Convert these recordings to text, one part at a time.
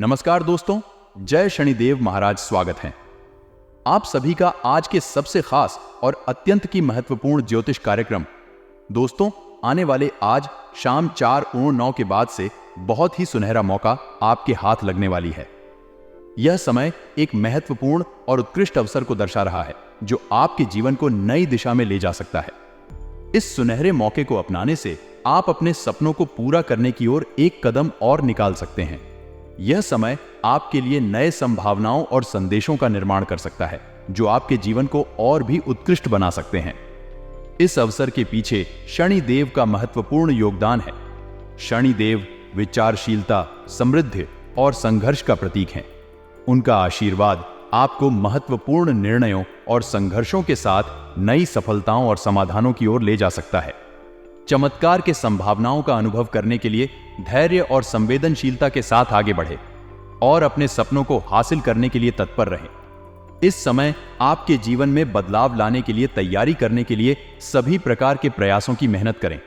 नमस्कार दोस्तों, जय शनिदेव महाराज। स्वागत है आप सभी का आज के सबसे खास और अत्यंत की महत्वपूर्ण ज्योतिष कार्यक्रम। दोस्तों, आने वाले आज शाम 4:09 के बाद से बहुत ही सुनहरा मौका आपके हाथ लगने वाली है। यह समय एक महत्वपूर्ण और उत्कृष्ट अवसर को दर्शा रहा है जो आपके जीवन को नई दिशा में ले जा सकता है। इस सुनहरे मौके को अपनाने से आप अपने सपनों को पूरा करने की ओर एक कदम और निकाल सकते हैं। यह समय आपके लिए नए संभावनाओं और संदेशों का निर्माण कर सकता है जो आपके जीवन को और भी उत्कृष्ट बना सकते हैं। इस अवसर के पीछे शनिदेव का महत्वपूर्ण योगदान है। शनिदेव विचारशीलता, समृद्धि और संघर्ष का प्रतीक हैं। उनका आशीर्वाद आपको महत्वपूर्ण निर्णयों और संघर्षों के साथ नई सफलताओं और समाधानों की ओर ले जा सकता है। चमत्कार के संभावनाओं का अनुभव करने के लिए धैर्य और संवेदनशीलता के साथ आगे बढ़े और अपने सपनों को हासिल करने के लिए तत्पर रहें। इस समय आपके जीवन में बदलाव लाने के लिए तैयारी करने के लिए सभी प्रकार के प्रयासों की मेहनत करें।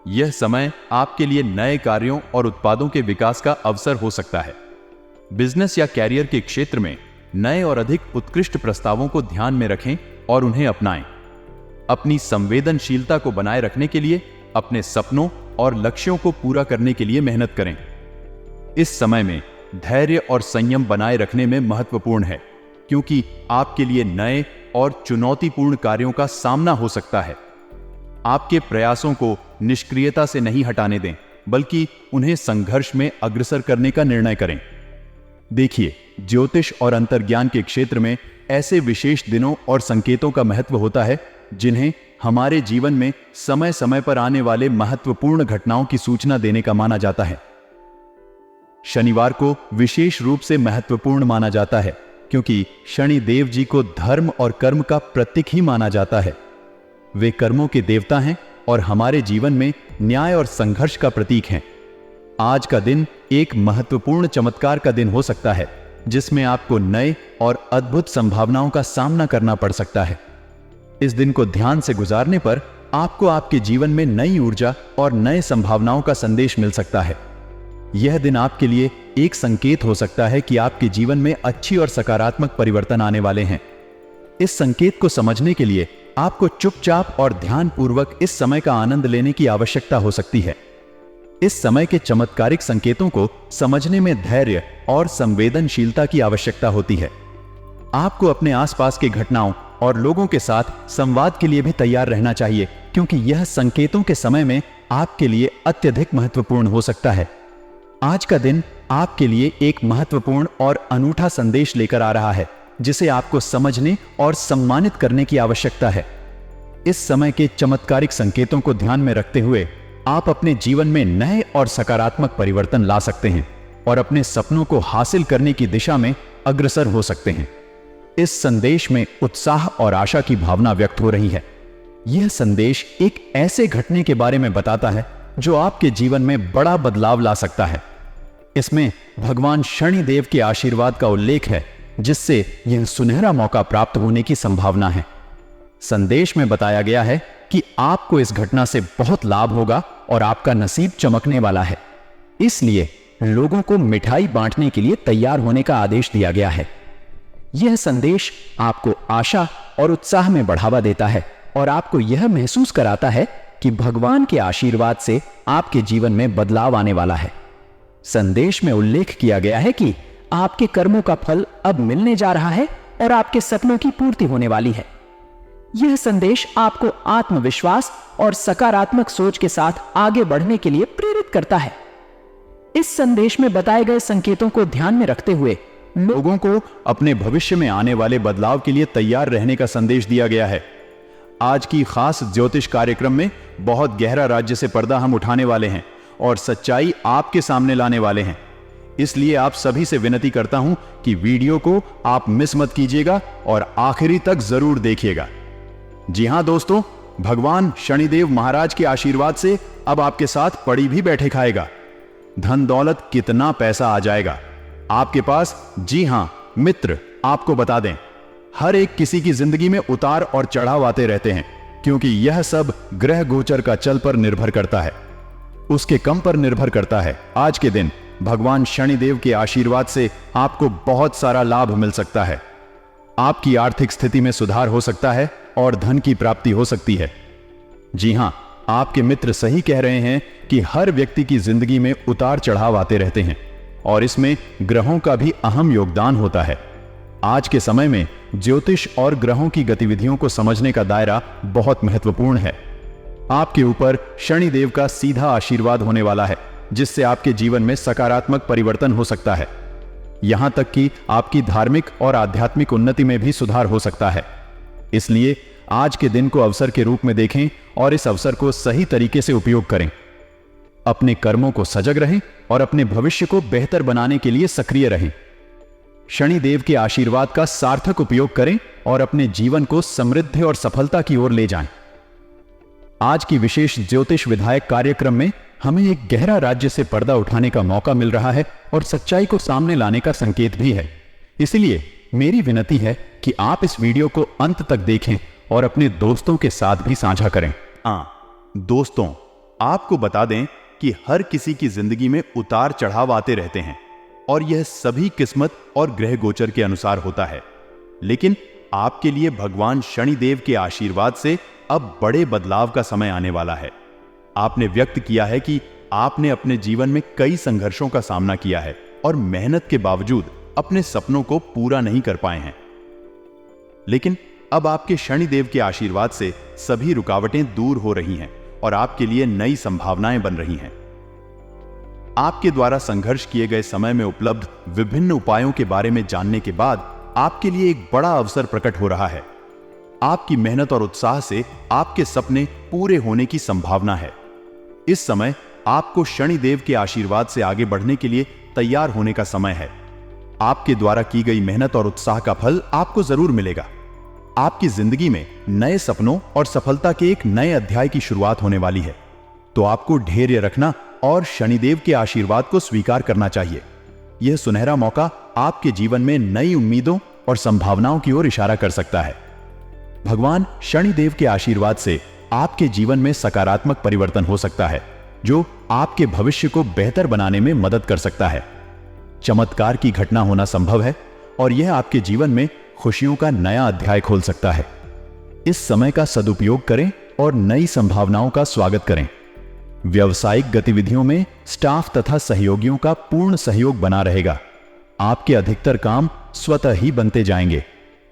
यह समय आपके लिए नए कार्यों और उत्पादों के विकास का अवसर हो सकता है। बिजनेस या कैरियर के क्षेत्र में नए और अधिक उत्कृष्ट प्रस्तावों को ध्यान में रखें और उन्हें अपनाएं। अपनी संवेदनशीलता को बनाए रखने के लिए अपने सपनों और लक्ष्यों को पूरा करने के लिए मेहनत करें। इस समय में धैर्य और संयम बनाए रखने में महत्वपूर्ण है क्योंकि आपके लिए नए और चुनौतीपूर्ण कार्यों का सामना हो सकता है। आपके प्रयासों को निष्क्रियता से नहीं हटाने दें, बल्कि उन्हें संघर्ष में अग्रसर करने का निर्णय करें। देखिए, ज्योतिष और अंतर्ज्ञान के क्षेत्र में ऐसे विशेष दिनों और संकेतों का महत्व होता है जिन्हें हमारे जीवन में समय समय पर आने वाले महत्वपूर्ण घटनाओं की सूचना देने का माना जाता है। शनिवार को विशेष रूप से महत्वपूर्ण माना जाता है क्योंकि शनिदेव जी को धर्म और कर्म का प्रतीक ही माना जाता है। वे कर्मों के देवता हैं और हमारे जीवन में न्याय और संघर्ष का प्रतीक हैं। आज का दिन एक महत्वपूर्ण चमत्कार का दिन हो सकता है जिसमें आपको नए और अद्भुत संभावनाओं का सामना करना पड़ सकता है। इस दिन को ध्यान से गुजारने पर आपको आपके जीवन में नई ऊर्जा और नए संभावनाओं का संदेश मिल सकता है। यह दिन आपके लिए एक संकेत हो सकता है कि आपके जीवन में अच्छी और सकारात्मक परिवर्तन आने वाले हैं। इस संकेत को समझने के लिए आपको चुपचाप और ध्यानपूर्वक इस समय का आनंद लेने की आवश्यकता हो सकती है। इस समय के चमत्कारिक संकेतों को समझने में धैर्य और संवेदनशीलता की आवश्यकता होती है। आपको अपने आसपास की घटनाओं और लोगों के साथ संवाद के लिए भी तैयार रहना चाहिए क्योंकि यह संकेतों के समय में आपके लिए अत्यधिक महत्वपूर्ण हो सकता है। आज का दिन आपके लिए एक महत्वपूर्ण और अनूठा संदेश लेकर आ रहा है जिसे आपको समझने और सम्मानित करने की आवश्यकता है। इस समय के चमत्कारिक संकेतों को ध्यान में रखते हुए आप अपने जीवन में नए और सकारात्मक परिवर्तन ला सकते हैं और अपने सपनों को हासिल करने की दिशा में अग्रसर हो सकते हैं। इस संदेश में उत्साह और आशा की भावना व्यक्त हो रही है। यह संदेश एक ऐसे घटने के बारे में बताता है जो आपके जीवन में बड़ा बदलाव ला सकता है। इसमें भगवान शनिदेव के आशीर्वाद का उल्लेख है जिससे यह सुनहरा मौका प्राप्त होने की संभावना है। संदेश में बताया गया है कि आपको इस घटना से बहुत लाभ होगा और आपका नसीब चमकने वाला है। इसलिए लोगों को मिठाई बांटने के लिए तैयार होने का आदेश दिया गया है। यह संदेश आपको आशा और उत्साह में बढ़ावा देता है और आपको यह महसूस कराता है कि भगवान के आशीर्वाद से आपके जीवन में बदलाव आने वाला है। संदेश में उल्लेख किया गया है कि आपके कर्मों का फल अब मिलने जा रहा है और आपके सपनों की पूर्ति होने वाली है। यह संदेश आपको आत्मविश्वास और सकारात्मक सोच के साथ आगे बढ़ने के लिए प्रेरित करता है। इस संदेश में बताए गए संकेतों को ध्यान में रखते हुए लोगों को अपने भविष्य में आने वाले बदलाव के लिए तैयार रहने का संदेश दिया गया है। आज की खास ज्योतिष कार्यक्रम में बहुत गहरा राज्य से पर्दा हम उठाने वाले हैं और सच्चाई आपके सामने लाने वाले हैं। इसलिए आप सभी से विनती करता हूं कि वीडियो को आप मिस मत कीजिएगा और आखिरी तक जरूर देखिएगा। जी हां दोस्तों, भगवान शनिदेव महाराज के आशीर्वाद से अब आपके साथ पड़ी भी बैठे खाएगा। धन दौलत कितना पैसा आ जाएगा आपके पास। जी हां मित्र, आपको बता दें, हर एक किसी की जिंदगी में उतार और चढ़ाव आते रहते हैं क्योंकि यह सब ग्रह गोचर का चल पर निर्भर करता है, उसके कम पर निर्भर करता है। आज के दिन भगवान शनिदेव के आशीर्वाद से आपको बहुत सारा लाभ मिल सकता है। आपकी आर्थिक स्थिति में सुधार हो सकता है और धन की प्राप्ति हो सकती है। जी हां, आपके मित्र सही कह रहे हैं कि हर व्यक्ति की जिंदगी में उतार चढ़ाव आते रहते हैं और इसमें ग्रहों का भी अहम योगदान होता है। आज के समय में ज्योतिष और ग्रहों की गतिविधियों को समझने का दायरा बहुत महत्वपूर्ण है। आपके ऊपर शनिदेव का सीधा आशीर्वाद होने वाला है, जिससे आपके जीवन में सकारात्मक परिवर्तन हो सकता है। यहां तक कि आपकी धार्मिक और आध्यात्मिक उन्नति में भी सुधार हो सकता है। इसलिए आज के दिन को अवसर के रूप में देखें और इस अवसर को सही तरीके से उपयोग करें। अपने कर्मों को सजग रहें और अपने भविष्य को बेहतर बनाने के लिए सक्रिय रहें। शनिदेव के आशीर्वाद का सार्थक उपयोग करें और अपने जीवन को समृद्धि और सफलता की ओर ले जाएं। आज की विशेष ज्योतिष विधायक कार्यक्रम में हमें एक गहरा राज्य से पर्दा उठाने का मौका मिल रहा है और सच्चाई को सामने लाने का संकेत भी है। इसलिए मेरी विनती है कि आप इस वीडियो को अंत तक देखें और अपने दोस्तों के साथ भी साझा करें। दोस्तों, आपको बता दें कि हर किसी की जिंदगी में उतार चढ़ाव आते रहते हैं और यह सभी किस्मत और ग्रह गोचर के अनुसार होता है। लेकिन आपके लिए भगवान शनिदेव के आशीर्वाद से अब बड़े बदलाव का समय आने वाला है। आपने व्यक्त किया है कि आपने अपने जीवन में कई संघर्षों का सामना किया है और मेहनत के बावजूद अपने सपनों को पूरा नहीं कर पाए हैं। लेकिन अब आपके शनिदेव के आशीर्वाद से सभी रुकावटें दूर हो रही हैं और आपके लिए नई संभावनाएं बन रही हैं। आपके द्वारा संघर्ष किए गए समय में उपलब्ध विभिन्न उपायों के बारे में जानने के बाद आपके लिए एक बड़ा अवसर प्रकट हो रहा है। आपकी मेहनत और उत्साह से आपके सपने पूरे होने की संभावना है। इस समय आपको शनिदेव के आशीर्वाद से आगे बढ़ने के लिए तैयार होने का समय है। आपके द्वारा की गई मेहनत और उत्साह का फल आपको जरूर मिलेगा। आपकी जिंदगी में नए सपनों और सफलता के एक नए अध्याय की शुरुआत होने वाली है। तो आपको धैर्य रखना और शनिदेव के आशीर्वाद को स्वीकार करना चाहिए। यह सुनहरा मौका आपके जीवन में नई उम्मीदों और संभावनाओं की ओर इशारा कर सकता है। भगवान शनिदेव के आशीर्वाद से आपके जीवन में सकारात्मक परिवर्तन हो सकता है, जो आपके भविष्य को बेहतर बनाने में मदद कर सकता है। चमत्कार की घटना होना संभव है और यह आपके जीवन में खुशियों का नया अध्याय खोल सकता है। इस समय का सदुपयोग करें और नई संभावनाओं का स्वागत करें। व्यावसायिक गतिविधियों में स्टाफ तथा सहयोगियों का पूर्ण सहयोग बना रहेगा। आपके अधिकतर काम स्वतः ही बनते जाएंगे।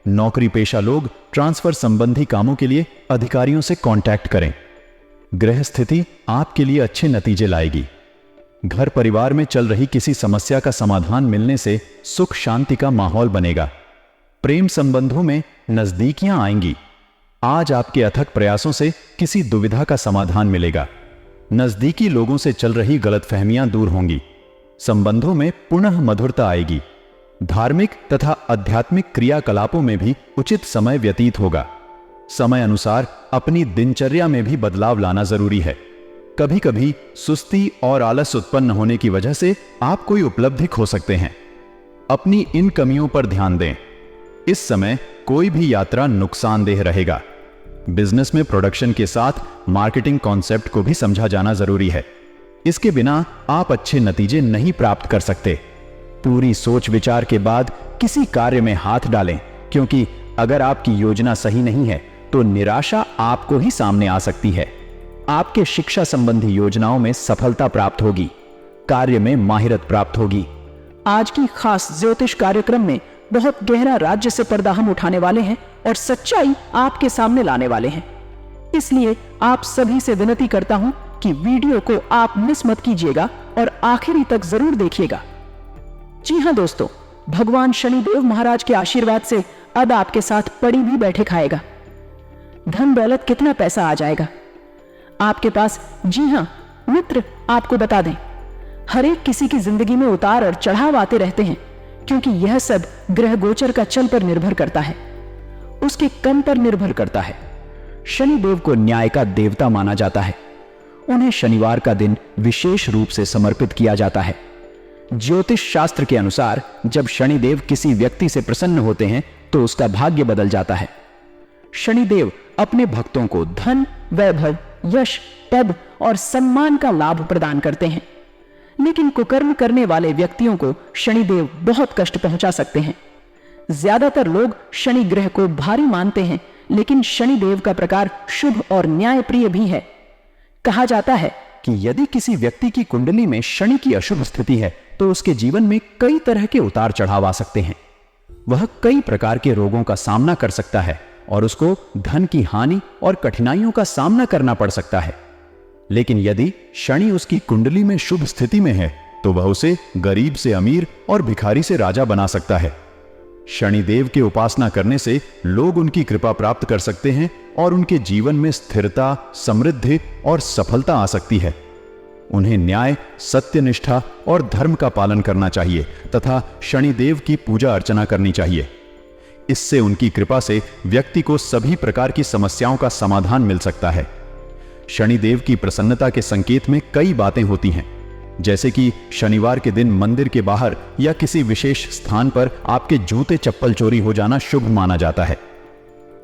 नौकरी पेशा लोग ट्रांसफर संबंधी कामों के लिए अधिकारियों से कांटेक्ट करें। ग्रह स्थिति आपके लिए अच्छे नतीजे लाएगी। घर परिवार में चल रही किसी समस्या का समाधान मिलने से सुख शांति का माहौल बनेगा। प्रेम संबंधों में नजदीकियां आएंगी। आज आपके अथक प्रयासों से किसी दुविधा का समाधान मिलेगा। नजदीकी लोगों से चल रही गलतफहमियां दूर होंगी। संबंधों में पुनः मधुरता आएगी। धार्मिक तथा आध्यात्मिक क्रियाकलापों में भी उचित समय व्यतीत होगा। समय अनुसार अपनी दिनचर्या में भी बदलाव लाना जरूरी है। कभी कभी सुस्ती और आलस उत्पन्न होने की वजह से आप कोई उपलब्धि खो सकते हैं। अपनी इन कमियों पर ध्यान दें। इस समय कोई भी यात्रा नुकसानदेह रहेगा। बिजनेस में प्रोडक्शन के साथ मार्केटिंग कॉन्सेप्ट को भी समझा जाना जरूरी है। इसके बिना आप अच्छे नतीजे नहीं प्राप्त कर सकते। पूरी सोच विचार के बाद किसी कार्य में हाथ डालें, क्योंकि अगर आपकी योजना सही नहीं है तो निराशा आपको ही सामने आ सकती है। आपके शिक्षा संबंधी योजनाओं में सफलता प्राप्त होगी। कार्य में माहिरत प्राप्त होगी। आज की खास ज्योतिष कार्यक्रम में बहुत गहरा राज्य से पर्दा हम उठाने वाले हैं और सच्चाई आपके सामने लाने वाले हैं। इसलिए आप सभी से विनती करता हूं कि वीडियो को आप मिस मत कीजिएगा और आखिरी तक जरूर देखिएगा। जी हां दोस्तों, भगवान शनिदेव महाराज के आशीर्वाद से अब आपके साथ पड़ी भी बैठे खाएगा। धन दौलत कितना पैसा आ जाएगा आपके पास। जी हां मित्र, आपको बता दें, हर एक किसी की जिंदगी में उतार और चढ़ाव आते रहते हैं, क्योंकि यह सब ग्रह गोचर का चल पर निर्भर करता है, उसके कम पर निर्भर करता है। शनिदेव को न्याय का देवता माना जाता है। उन्हें शनिवार का दिन विशेष रूप से समर्पित किया जाता है। ज्योतिष शास्त्र के अनुसार जब शनिदेव किसी व्यक्ति से प्रसन्न होते हैं तो उसका भाग्य बदल जाता है। शनिदेव अपने भक्तों को धन, वैभव, यश, पद और सम्मान का लाभ प्रदान करते हैं। लेकिन कुकर्म करने वाले व्यक्तियों को शनिदेव बहुत कष्ट पहुंचा सकते हैं। ज्यादातर लोग शनि ग्रह को भारी मानते हैं, लेकिन शनिदेव का प्रकार शुभ और न्यायप्रिय भी है। कहा जाता है कि यदि किसी व्यक्ति की कुंडली में शनि की अशुभ स्थिति है तो उसके जीवन में कई तरह के उतार चढ़ाव आ सकते हैं। वह कई प्रकार के रोगों का सामना कर सकता है और उसको धन की हानि और कठिनाइयों का सामना करना पड़ सकता है। लेकिन यदि शनि उसकी कुंडली में शुभ स्थिति में है तो वह उसे गरीब से अमीर और भिखारी से राजा बना सकता है। शनिदेव की उपासना करने से लोग उनकी कृपा प्राप्त कर सकते हैं और उनके जीवन में स्थिरता, समृद्धि और सफलता आ सकती है। उन्हें न्याय, सत्यनिष्ठा और धर्म का पालन करना चाहिए तथा शनिदेव की पूजा अर्चना करनी चाहिए। इससे उनकी कृपा से व्यक्ति को सभी प्रकार की समस्याओं का समाधान मिल सकता है। शनिदेव की प्रसन्नता के संकेत में कई बातें होती हैं, जैसे कि शनिवार के दिन मंदिर के बाहर या किसी विशेष स्थान पर आपके जूते चप्पल चोरी हो जाना शुभ माना जाता है।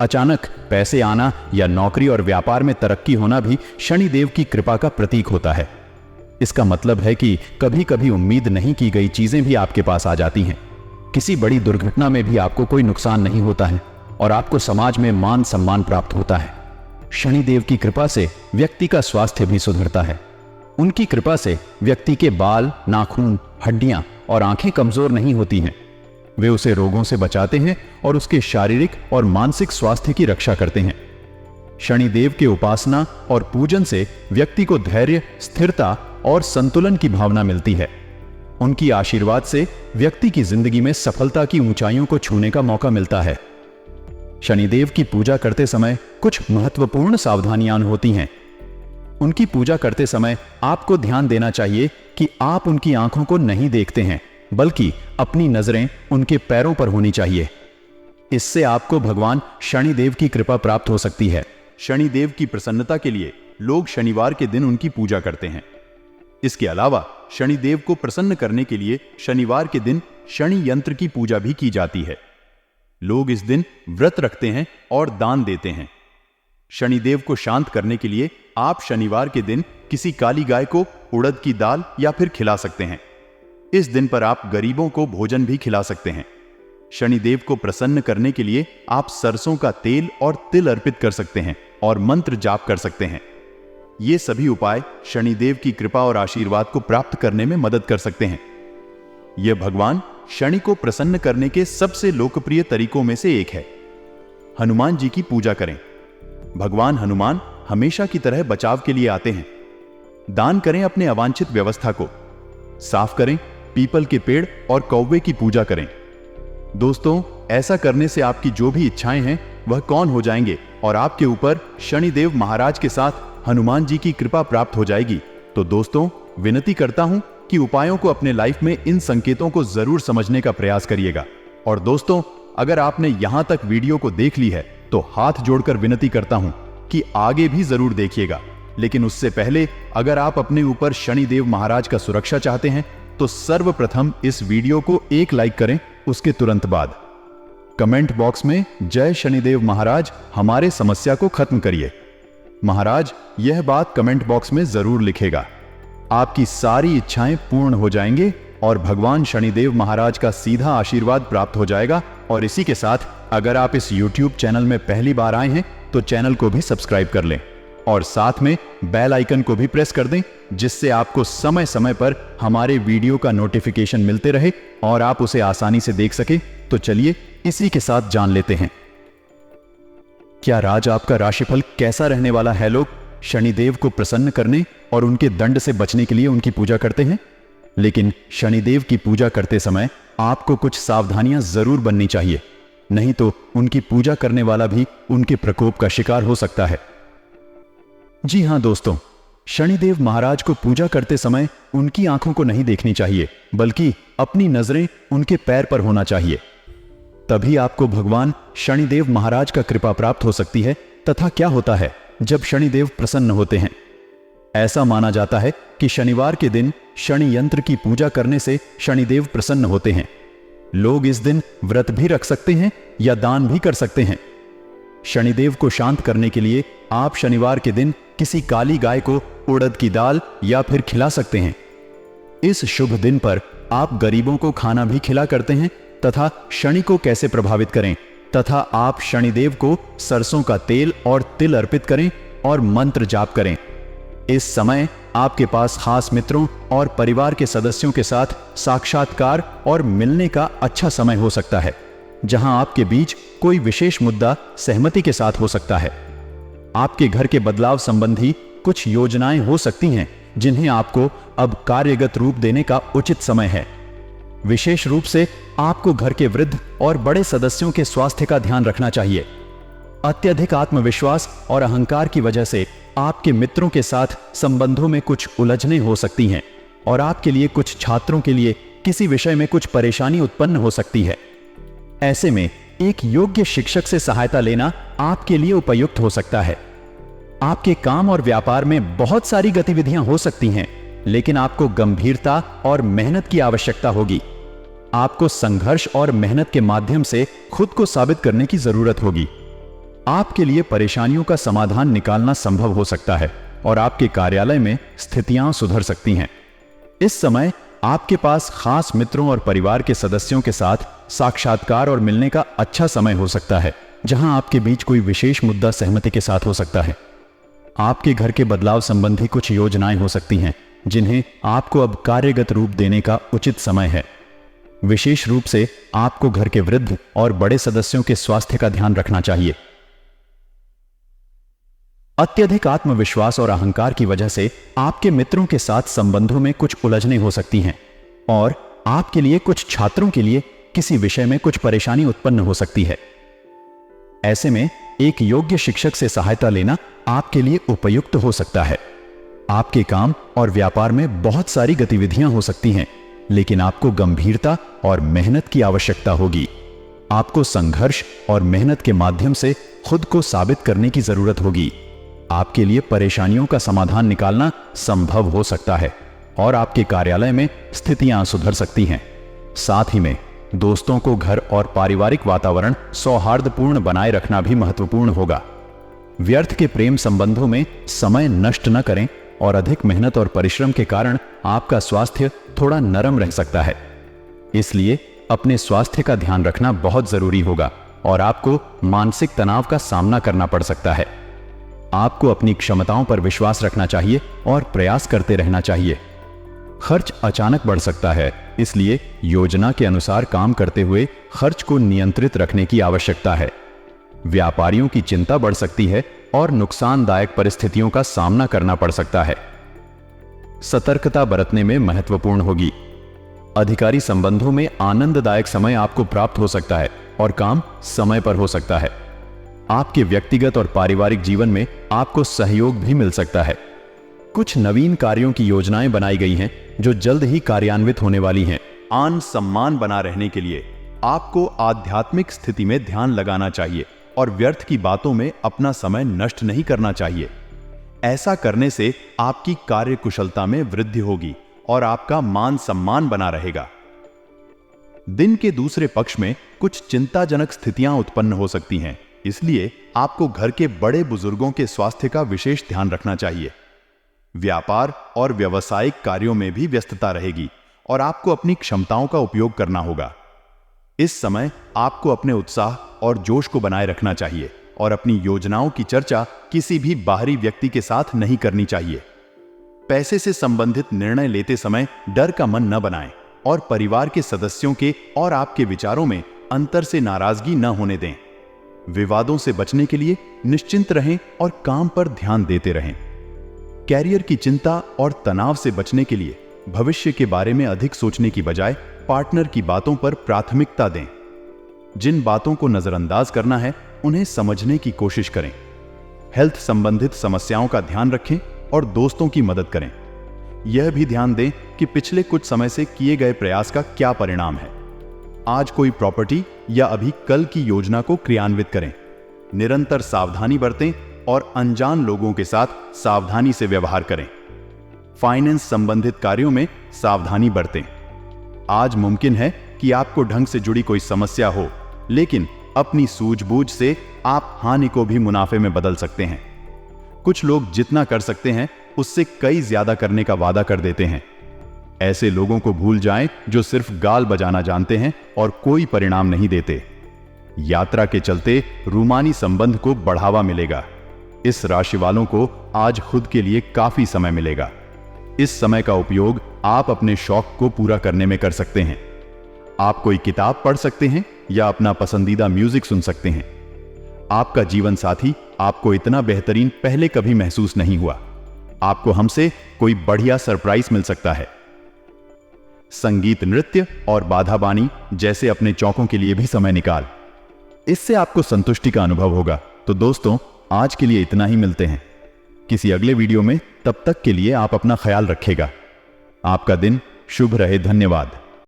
अचानक पैसे आना या नौकरी और व्यापार में तरक्की होना भी शनिदेव की कृपा का प्रतीक होता है। इसका मतलब है कि कभी कभी उम्मीद नहीं की गई चीजें भी आपके पास आ जाती हैं। किसी बड़ी दुर्घटना में भी आपको कोई नुकसान नहीं होता है और आपको समाज में मान सम्मान प्राप्त होता है। शनिदेव की कृपा से व्यक्ति का स्वास्थ्य भी सुधरता है। उनकी कृपा से व्यक्ति के बाल, नाखून, हड्डियां और आंखें कमजोर नहीं होती हैं। वे उसे रोगों से बचाते हैं और उसके शारीरिक और मानसिक स्वास्थ्य की रक्षा करते हैं। शनिदेव के उपासना और पूजन से व्यक्ति को धैर्य, स्थिरता और संतुलन की भावना मिलती है। उनकी आशीर्वाद से व्यक्ति की जिंदगी में सफलता की ऊंचाइयों को छूने का मौका मिलता है। शनिदेव की पूजा करते समय कुछ महत्वपूर्ण सावधानियां होती हैं। उनकी पूजा करते समय आपको ध्यान देना चाहिए कि आप उनकी आंखों को नहीं देखते हैं, बल्कि अपनी नजरें उनके पैरों पर होनी चाहिए। इससे आपको भगवान शनिदेव की कृपा प्राप्त हो सकती है। शनिदेव की प्रसन्नता के लिए लोग शनिवार के दिन उनकी पूजा करते हैं। इसके अलावा शनिदेव को प्रसन्न करने के लिए शनिवार के दिन शनि यंत्र की पूजा भी की जाती है। लोग इस दिन व्रत रखते हैं और दान देते हैं। शनिदेव को शांत करने के लिए आप शनिवार के दिन किसी काली गाय को उड़द की दाल या फिर खिला सकते हैं। इस दिन पर आप गरीबों को भोजन भी खिला सकते हैं। शनिदेव को प्रसन्न करने के लिए आप सरसों का तेल और तिल अर्पित कर सकते हैं और मंत्र जाप कर सकते हैं। ये सभी उपाय शनिदेव की कृपा और आशीर्वाद को प्राप्त करने में मदद कर सकते हैं। यह भगवान शनि को प्रसन्न करने के सबसे लोकप्रिय तरीकों में से एक है। हनुमान जी की पूजा करें। भगवान हनुमान हमेशा की तरह बचाव के लिए आते हैं। दान करें अपने अवांछित व्यवस्था को। साफ करें पीपल के पेड़ और कौवे की पूजा करें। दोस्तों, ऐसा करने से आपकी जो भी इच्छाएं हैं वह कौन हो जाएंगे और आपके ऊपर शनिदेव महाराज के साथ हनुमान जी की कृपा प्राप्त हो जाएगी। तो दोस्तों, विनती करता हूं कि उपायों को अपने लाइफ में इन संकेतों को जरूर समझने का प्रयास करिएगा। और दोस्तों, अगर आपने यहां तक वीडियो को देख ली है तो हाथ जोड़कर विनती करता हूं कि आगे भी जरूर देखिएगा। लेकिन उससे पहले अगर आप अपने ऊपर शनिदेव महाराज का सुरक्षा चाहते हैं तो सर्वप्रथम इस वीडियो को एक लाइक करें। उसके तुरंत बाद कमेंट बॉक्स में जय शनिदेव महाराज हमारे समस्या को खत्म करिए। महाराज यह बात कमेंट बॉक्स में जरूर लिखेगा। आपकी सारी इच्छाएं पूर्ण हो जाएंगे और भगवान शनिदेव महाराज का सीधा आशीर्वाद प्राप्त हो जाएगा। और इसी के साथ अगर आप इस YouTube चैनल में पहली बार आए हैं तो चैनल को भी सब्सक्राइब कर लें और साथ में बेल आइकन को भी प्रेस कर दें, जिससे आपको समय समय पर हमारे वीडियो का नोटिफिकेशन मिलते रहे और आप उसे आसानी से देख सके। तो चलिए इसी के साथ जान लेते हैं, क्या आज आपका राशिफल कैसा रहने वाला है। लोग शनिदेव को प्रसन्न करने और उनके दंड से बचने के लिए उनकी पूजा करते हैं, लेकिन शनिदेव की पूजा करते समय आपको कुछ सावधानियां जरूर बननी चाहिए, नहीं तो उनकी पूजा करने वाला भी उनके प्रकोप का शिकार हो सकता है। जी हां दोस्तों, शनिदेव महाराज को पूजा करते समय उनकी आंखों को नहीं देखनी चाहिए, बल्कि अपनी नजरें उनके पैर पर होना चाहिए। तभी आपको भगवान शनिदेव महाराज का कृपा प्राप्त हो सकती है। तथा क्या होता है जब शनिदेव प्रसन्न होते हैं? ऐसा माना जाता है कि शनिवार के दिन शनि यंत्र की पूजा करने से शनिदेव प्रसन्न होते हैं। लोग इस दिन व्रत भी रख सकते हैं या दान भी कर सकते हैं। शनिदेव को शांत करने के लिए आप शनिवार के दिन किसी काली गाय को उड़द की दाल या फिर खिला सकते हैं। इस शुभ दिन पर आप गरीबों को खाना भी खिला करते हैं तथा शनि को कैसे प्रभावित करें तथा आप शनिदेव को सरसों का तेल और तिल अर्पित करें और मंत्र जाप करें। इस समय आपके पास खास मित्रों और परिवार के सदस्यों के साथ साक्षात्कार और मिलने का अच्छा समय हो सकता है, जहां आपके बीच कोई विशेष मुद्दा सहमति के साथ हो सकता है। आपके घर के बदलाव संबंधी कुछ योजनाएं हो सकती हैं जिन्हें आपको अब कार्यगत रूप देने का उचित समय है। विशेष रूप से आपको घर के वृद्ध और बड़े सदस्यों के स्वास्थ्य का ध्यान रखना चाहिए। अत्यधिक आत्मविश्वास और अहंकार की वजह से आपके मित्रों के साथ संबंधों में कुछ उलझनें हो सकती हैं और आपके लिए कुछ छात्रों के लिए किसी विषय में कुछ परेशानी उत्पन्न हो सकती है। ऐसे में एक योग्य शिक्षक से सहायता लेना आपके लिए उपयुक्त हो सकता है। आपके काम और व्यापार में बहुत सारी गतिविधियां हो सकती हैं, लेकिन आपको गंभीरता और मेहनत की आवश्यकता होगी। आपको संघर्ष और मेहनत के माध्यम से खुद को साबित करने की जरूरत होगी। आपके लिए परेशानियों का समाधान निकालना संभव हो सकता है और आपके कार्यालय में स्थितियां सुधर सकती हैं। इस समय आपके पास खास मित्रों और परिवार के सदस्यों के साथ साक्षात्कार और मिलने का अच्छा समय हो सकता है, जहां आपके बीच कोई विशेष मुद्दा सहमति के साथ हो सकता है। आपके घर के बदलाव संबंधी कुछ योजनाएं हो सकती हैं जिन्हें आपको अब कार्यगत रूप देने का उचित समय है। विशेष रूप से आपको घर के वृद्ध और बड़े सदस्यों के स्वास्थ्य का ध्यान रखना चाहिए। अत्यधिक आत्मविश्वास और अहंकार की वजह से आपके मित्रों के साथ संबंधों में कुछ उलझनें हो सकती हैं और आपके लिए कुछ छात्रों के लिए किसी विषय में कुछ परेशानी उत्पन्न हो सकती है। ऐसे में एक योग्य शिक्षक से सहायता लेना आपके लिए उपयुक्त हो सकता है। आपके काम और व्यापार में बहुत सारी गतिविधियां हो सकती हैं, लेकिन आपको गंभीरता और मेहनत की आवश्यकता होगी। आपको संघर्ष और मेहनत के माध्यम से खुद को साबित करने की जरूरत होगी। आपके लिए परेशानियों का समाधान निकालना संभव हो सकता है और आपके कार्यालय में स्थितियां सुधर सकती हैं। साथ ही में दोस्तों को घर और पारिवारिक वातावरण सौहार्दपूर्ण बनाए रखना भी महत्वपूर्ण होगा। व्यर्थ के प्रेम संबंधों में समय नष्ट न करें और अधिक मेहनत और परिश्रम के कारण आपका स्वास्थ्य थोड़ा नरम रह सकता है। इसलिए अपने स्वास्थ्य का ध्यान रखना बहुत जरूरी होगा और आपको मानसिक तनाव का सामना करना पड़ सकता है। आपको अपनी क्षमताओं पर विश्वास रखना चाहिए और प्रयास करते रहना चाहिए। खर्च अचानक बढ़ सकता है, इसलिए योजना के अनुसार काम करते हुए खर्च को नियंत्रित रखने की आवश्यकता है। व्यापारियों की चिंता बढ़ सकती है और नुकसानदायक परिस्थितियों का सामना करना पड़ सकता है। सतर्कता बरतने में महत्वपूर्ण होगी। अधिकारी संबंधों में आनंददायक समय आपको प्राप्त हो सकता है और काम समय पर हो सकता है। आपके व्यक्तिगत और पारिवारिक जीवन में आपको सहयोग भी मिल सकता है। कुछ नवीन कार्यों की योजनाएं बनाई गई हैं जो जल्द ही कार्यान्वित होने वाली हैं। आन सम्मान बना रहने के लिए आपको आध्यात्मिक स्थिति में ध्यान लगाना चाहिए और व्यर्थ की बातों में अपना समय नष्ट नहीं करना चाहिए। ऐसा करने से आपकी कार्य कुशलता में वृद्धि होगी और आपका मान सम्मान बना रहेगा। दिन के दूसरे पक्ष में कुछ चिंताजनक स्थितियां उत्पन्न हो सकती हैं, इसलिए आपको घर के बड़े बुजुर्गों के स्वास्थ्य का विशेष ध्यान रखना चाहिए। व्यापार और व्यावसायिक कार्यों में भी व्यस्तता रहेगी और आपको अपनी क्षमताओं का उपयोग करना होगा। इस समय आपको अपने उत्साह और जोश को बनाए रखना चाहिए और अपनी योजनाओं की चर्चा किसी भी बाहरी व्यक्ति के साथ नहीं करनी चाहिए। पैसे से संबंधित निर्णय लेते समय डर का मन न बनाएं और परिवार के सदस्यों के और आपके विचारों में अंतर से नाराजगी न होने दें। विवादों से बचने के लिए निश्चिंत रहें और काम पर ध्यान देते रहें। कैरियर की चिंता और तनाव से बचने के लिए भविष्य के बारे में अधिक सोचने की बजाय पार्टनर की बातों पर प्राथमिकता दें। जिन बातों को नजरअंदाज करना है उन्हें समझने की कोशिश करें। हेल्थ संबंधित समस्याओं का ध्यान रखें और दोस्तों की मदद करें। यह भी ध्यान दें कि पिछले कुछ समय से किए गए प्रयास का क्या परिणाम है। आज कोई प्रॉपर्टी या अभी कल की योजना को क्रियान्वित करें। निरंतर सावधानी बरतें और अनजान लोगों के साथ सावधानी से व्यवहार करें। फाइनेंस संबंधित कार्यों में सावधानी बरतें। आज मुमकिन है कि आपको ढंग से जुड़ी कोई समस्या हो, लेकिन अपनी सूझबूझ से आप हानि को भी मुनाफे में बदल सकते हैं। कुछ लोग जितना कर सकते हैं उससे कई ज्यादा करने का वादा कर देते हैं। ऐसे लोगों को भूल जाएं जो सिर्फ गाल बजाना जानते हैं और कोई परिणाम नहीं देते। यात्रा के चलते रूमानी संबंध को बढ़ावा मिलेगा। इस राशि वालों को आज खुद के लिए काफी समय मिलेगा। इस समय का उपयोग आप अपने शौक को पूरा करने में कर सकते हैं। आप कोई किताब पढ़ सकते हैं या अपना पसंदीदा म्यूजिक सुन सकते हैं। आपका जीवन साथी आपको इतना बेहतरीन पहले कभी महसूस नहीं हुआ। आपको हमसे कोई बढ़िया सरप्राइज मिल सकता है। संगीत, नृत्य और बाधाबानी जैसे अपने चौकों के लिए भी समय निकाल। इससे आपको संतुष्टि का अनुभव होगा। तो दोस्तों, आज के लिए इतना ही। मिलते हैं किसी अगले वीडियो में। तब तक के लिए आप अपना ख्याल रखिएगा। आपका दिन शुभ रहे। धन्यवाद।